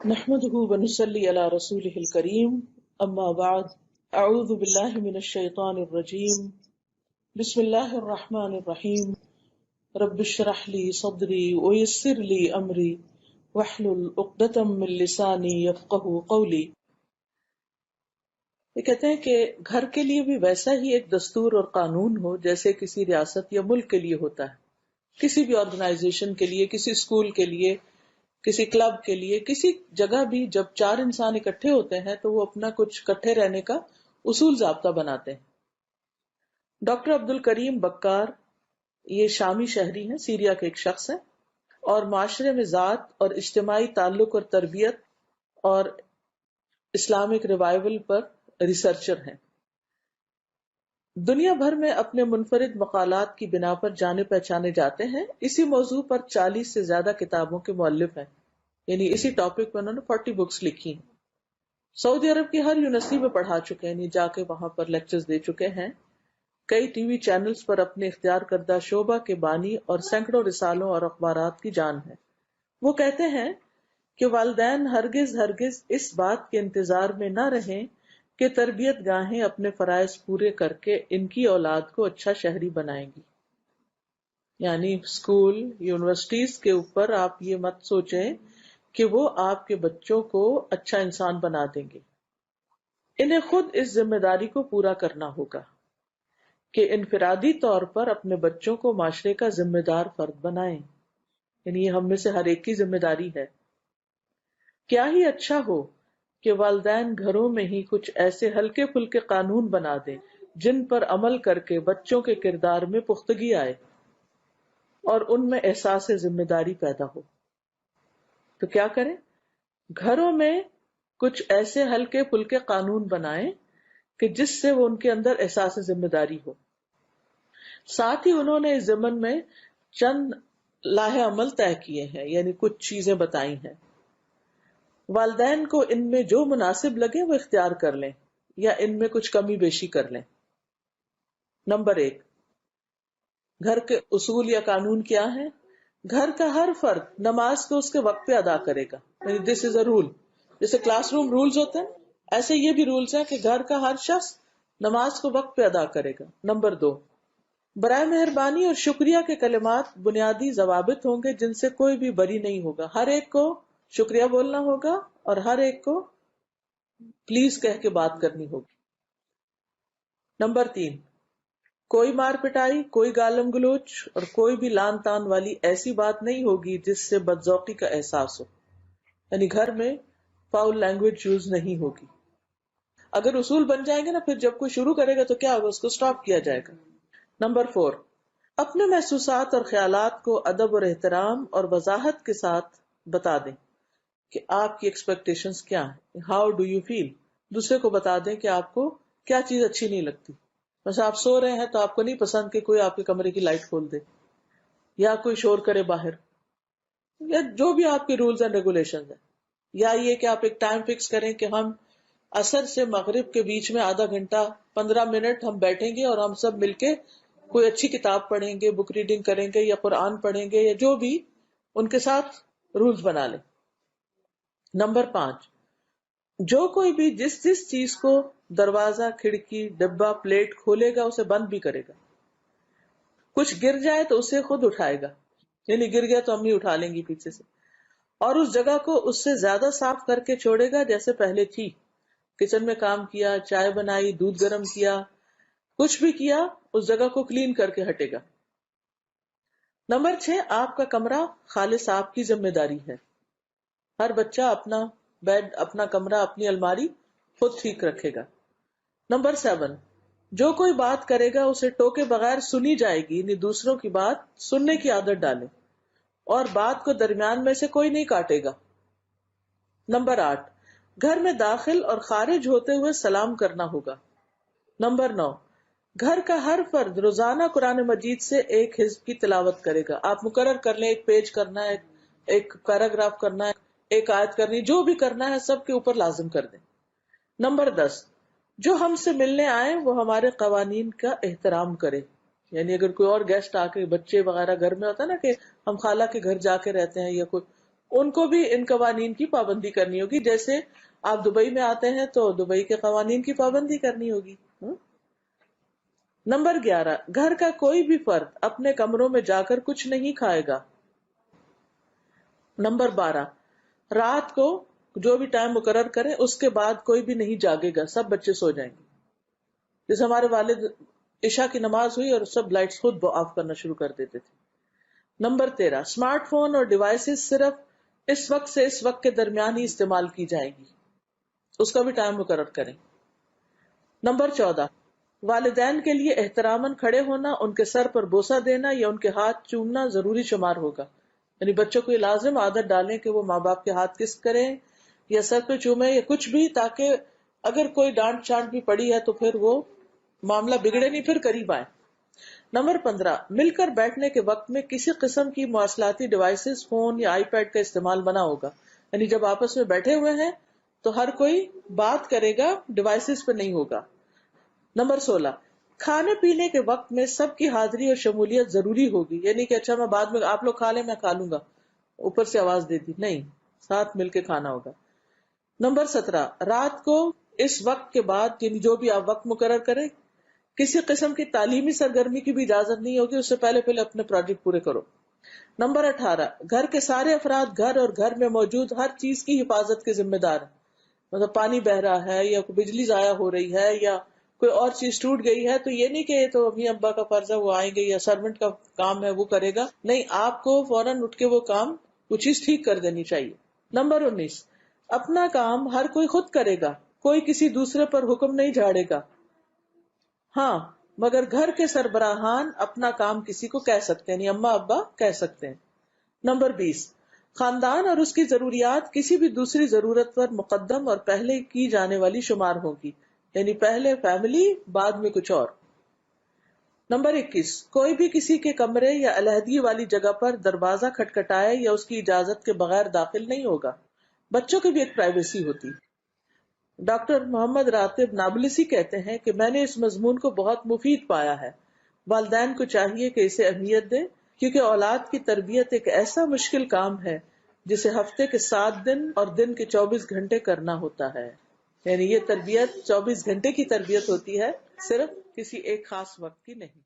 نحمده ونصلي على رسوله الكريم اما بعد اعوذ بالله من الشيطان الرجيم بسم الله الرحمن الرحيم رب اشرح لي صدري ويسر لي امري واحلل عقدة من لساني يفقهوا قولي. یہ کہتے ہیں کہ گھر کے لیے بھی ویسا ہی ایک دستور اور قانون ہو جیسے کسی ریاست یا ملک کے لیے ہوتا ہے. کسی بھی آرگنائزیشن کے لیے، کسی اسکول کے لیے، کسی کلب کے لیے، کسی جگہ بھی جب چار انسان اکٹھے ہوتے ہیں تو وہ اپنا کچھ اکٹھے رہنے کا اصول ضابطہ بناتے ہیں. ڈاکٹر عبد الکریم بکار یہ شامی شہری ہیں، سیریا کے ایک شخص ہیں اور معاشرے میں ذات اور اجتماعی تعلق اور تربیت اور اسلامک ریوائول پر ریسرچر ہیں. دنیا بھر میں اپنے منفرد مقالات کی بنا پر جانے پہچانے جاتے ہیں. اسی موضوع پر 40 سے زیادہ کتابوں کے مؤلف ہیں، یعنی اسی ٹاپک پر انہوں نے 40 بکس لکھی ہیں. سعودی عرب کی ہر یونیورسٹی میں پڑھا چکے ہیں، یعنی جا کے وہاں پر لیکچرز دے چکے ہیں. کئی ٹی وی چینلز پر اپنے اختیار کردہ شعبہ کے بانی اور سینکڑوں رسالوں اور اخبارات کی جان ہے. وہ کہتے ہیں کہ والدین ہرگز اس بات کے انتظار میں نہ رہیں کہ تربیت گاہیں اپنے فرائض پورے کر کے ان کی اولاد کو اچھا شہری بنائیں گی. یعنی اسکول، یونیورسٹیز کے اوپر آپ یہ مت سوچیں کہ وہ آپ کے بچوں کو اچھا انسان بنا دیں گے. انہیں خود اس ذمہ داری کو پورا کرنا ہوگا کہ انفرادی طور پر اپنے بچوں کو معاشرے کا ذمہ دار فرد بنائیں. یعنی یہ ہم میں سے ہر ایک کی ذمہ داری ہے. کیا ہی اچھا ہو کہ والدین گھروں میں ہی کچھ ایسے ہلکے پھلکے قانون بنا دیں جن پر عمل کر کے بچوں کے کردار میں پختگی آئے اور ان میں احساس ذمہ داری پیدا ہو. تو کیا کریں؟ گھروں میں کچھ ایسے ہلکے پھلکے قانون بنائیں کہ جس سے وہ ان کے اندر احساس ذمہ داری ہو. ساتھ ہی انہوں نے اس ضمن میں چند لاہ عمل طے کیے ہیں، یعنی کچھ چیزیں بتائی ہیں. والدین کو ان میں جو مناسب لگے وہ اختیار کر لیں یا ان میں کچھ کمی بیشی کر لیں. نمبر 1، گھر کے اصول یا قانون کیا ہیں؟ گھر کا ہر فرد نماز کو اس کے وقت پہ ادا کرے گا. یعنی دس از اے رول. جیسے کلاس روم رولز ہوتے ہیں، ایسے یہ بھی رولز ہیں کہ گھر کا ہر شخص نماز کو وقت پہ ادا کرے گا. نمبر 2، برائے مہربانی اور شکریہ کے کلمات بنیادی ضوابط ہوں گے جن سے کوئی بھی بری نہیں ہوگا. ہر ایک کو شکریہ بولنا ہوگا اور ہر ایک کو پلیز کہہ کے بات کرنی ہوگی. نمبر 3، کوئی مار پٹائی، کوئی گالم گلوچ اور کوئی بھی لان تان والی ایسی بات نہیں ہوگی جس سے بدذوقی کا احساس ہو. یعنی گھر میں فاؤل لینگویج یوز نہیں ہوگی. اگر اصول بن جائیں گے نا، پھر جب کوئی شروع کرے گا تو کیا ہوگا، اس کو سٹاپ کیا جائے گا. نمبر 4، اپنے محسوسات اور خیالات کو ادب اور احترام اور وضاحت کے ساتھ بتا دیں کہ آپ کی ایکسپیکٹیشنز کیا ہیں. How do you feel. دوسرے کو بتا دیں کہ آپ کو کیا چیز اچھی نہیں لگتی. مثلا آپ سو رہے ہیں تو آپ کو نہیں پسند کہ کوئی آپ کے کمرے کی لائٹ کھول دے یا کوئی شور کرے باہر، یا جو بھی آپ کے رولز اینڈ ریگولیشنز ہیں. یا یہ کہ آپ ایک ٹائم فکس کریں کہ ہم عصر سے مغرب کے بیچ میں آدھا گھنٹہ 15 منٹ ہم بیٹھیں گے اور ہم سب مل کے کوئی اچھی کتاب پڑھیں گے، بک ریڈنگ کریں گے یا قرآن پڑھیں گے یا جو بھی، ان کے ساتھ رولز بنا لیں. نمبر 5، جو کوئی بھی جس چیز کو دروازہ، کھڑکی، ڈبہ، پلیٹ کھولے گا اسے بند بھی کرے گا. کچھ گر جائے تو اسے خود اٹھائے گا، یعنی گر گیا تو امی اٹھا لیں گی پیچھے سے، اور اس جگہ کو اس سے زیادہ صاف کر کے چھوڑے گا جیسے پہلے تھی. کچن میں کام کیا، چائے بنائی، دودھ گرم کیا، کچھ بھی کیا، اس جگہ کو کلین کر کے ہٹے گا. نمبر 6، آپ کا کمرہ خالص آپ کی ذمہ داری ہے. ہر بچہ اپنا بیڈ، اپنا کمرہ، اپنی الماری خود ٹھیک رکھے گا. نمبر 7، جو کوئی بات کرے گا اسے ٹوکے بغیر سنی جائے گی، یعنی دوسروں کی بات سننے کی عادت ڈالیں اور بات کو درمیان میں سے کوئی نہیں کاٹے گا. نمبر 8، گھر میں داخل اور خارج ہوتے ہوئے سلام کرنا ہوگا. نمبر 9، گھر کا ہر فرد روزانہ قرآن مجید سے ایک حزب کی تلاوت کرے گا. آپ مقرر کر لیں، ایک پیج کرنا ہے، ایک پیراگراف کرنا ہے، ایک آیت کرنی، جو بھی کرنا ہے سب کے اوپر لازم کر دیں. نمبر 10، جو ہم سے ملنے آئے وہ ہمارے قوانین کا احترام کرے. یعنی اگر کوئی اور گیسٹ آ کے، بچے وغیرہ گھر میں ہوتا ہے نا کہ ہم خالہ کے گھر جا کے رہتے ہیں یا کوئی، ان کو بھی ان قوانین کی پابندی کرنی ہوگی. جیسے آپ دبئی میں آتے ہیں تو دبئی کے قوانین کی پابندی کرنی ہوگی. نمبر 11، گھر کا کوئی بھی فرد اپنے کمروں میں جا کر کچھ نہیں کھائے گا. نمبر 12، رات کو جو بھی ٹائم مقرر کریں اس کے بعد کوئی بھی نہیں جاگے گا، سب بچے سو جائیں گے. جیسے ہمارے والد عشاء کی نماز ہوئی اور سب لائٹس خود آف کرنا شروع کر دیتے تھے. نمبر 13، اسمارٹ فون اور ڈیوائسز صرف اس وقت سے اس وقت کے درمیان ہی استعمال کی جائیں گی، اس کا بھی ٹائم مقرر کریں. نمبر 14، والدین کے لیے احتراماً کھڑے ہونا، ان کے سر پر بوسہ دینا یا ان کے ہاتھ چومنا ضروری شمار ہوگا. یعنی بچوں کو یہ لازم عادت ڈالیں کہ وہ ماں باپ کے ہاتھ کس کریں یا سر پہ چومیں یا کچھ بھی، تاکہ اگر کوئی ڈانٹ چانٹ بھی پڑی ہے تو پھر وہ معاملہ بگڑے نہیں، پھر قریب آئیں. نمبر 15، مل کر بیٹھنے کے وقت میں کسی قسم کی مواصلاتی ڈیوائسز، فون یا آئی پیڈ کا استعمال منع ہوگا. یعنی جب آپس میں بیٹھے ہوئے ہیں تو ہر کوئی بات کرے گا، ڈیوائسز پہ نہیں ہوگا. نمبر 16، کھانے پینے کے وقت میں سب کی حاضری اور شمولیت ضروری ہوگی. یعنی کہ اچھا میں بعد میں آپ لوگ کھا لیں میں کھا لوں گا، اوپر سے آواز دے دی، نہیں، ساتھ مل کے کھانا ہوگا. نمبر 17، رات کو اس وقت کے بعد یعنی جو بھی آپ وقت مقرر کریں کسی قسم کی تعلیمی سرگرمی کی بھی اجازت نہیں ہوگی، اس سے پہلے اپنے پروجیکٹ پورے کرو. نمبر 18، گھر کے سارے افراد گھر اور گھر میں موجود ہر چیز کی حفاظت کے ذمہ دار ہیں. مطلب پانی بہ رہا ہے یا بجلی ضائع ہو رہی ہے یا کوئی اور چیز ٹوٹ گئی ہے تو یہ نہیں کہ یہ تو امی ابا کا فرض ہے وہ آئیں گے یا سرونٹ کا کام ہے وہ کرے گا، نہیں، آپ کو فوراً اٹھ کے وہ چیز ٹھیک کر دینی چاہیے. نمبر 19، اپنا کام ہر کوئی خود کرے گا، کوئی کسی دوسرے پر حکم نہیں جھاڑے گا. ہاں، مگر گھر کے سربراہان اپنا کام کسی کو کہہ سکتے ہیں، یعنی اماں ابا کہہ سکتے ہیں. نمبر 20، خاندان اور اس کی ضروریات کسی بھی دوسری ضرورت پر مقدم اور پہلے کی جانے والی شمار ہوگی، یعنی پہلے فیملی بعد میں کچھ اور. نمبر 21، کوئی بھی کسی کے کمرے یا علیحدگی والی جگہ پر دروازہ کھٹکھٹائے یا اس کی اجازت کے بغیر داخل نہیں ہوگا. بچوں کی بھی ایک پرائیویسی ہوتی. ڈاکٹر محمد راتب نابلسی کہتے ہیں کہ میں نے اس مضمون کو بہت مفید پایا ہے. والدین کو چاہیے کہ اسے اہمیت دیں، کیونکہ اولاد کی تربیت ایک ایسا مشکل کام ہے جسے ہفتے کے 7 دن اور دن کے 24 گھنٹے کرنا ہوتا ہے. یعنی یہ تربیت 24 گھنٹے کی تربیت ہوتی ہے، صرف کسی ایک خاص وقت کی نہیں.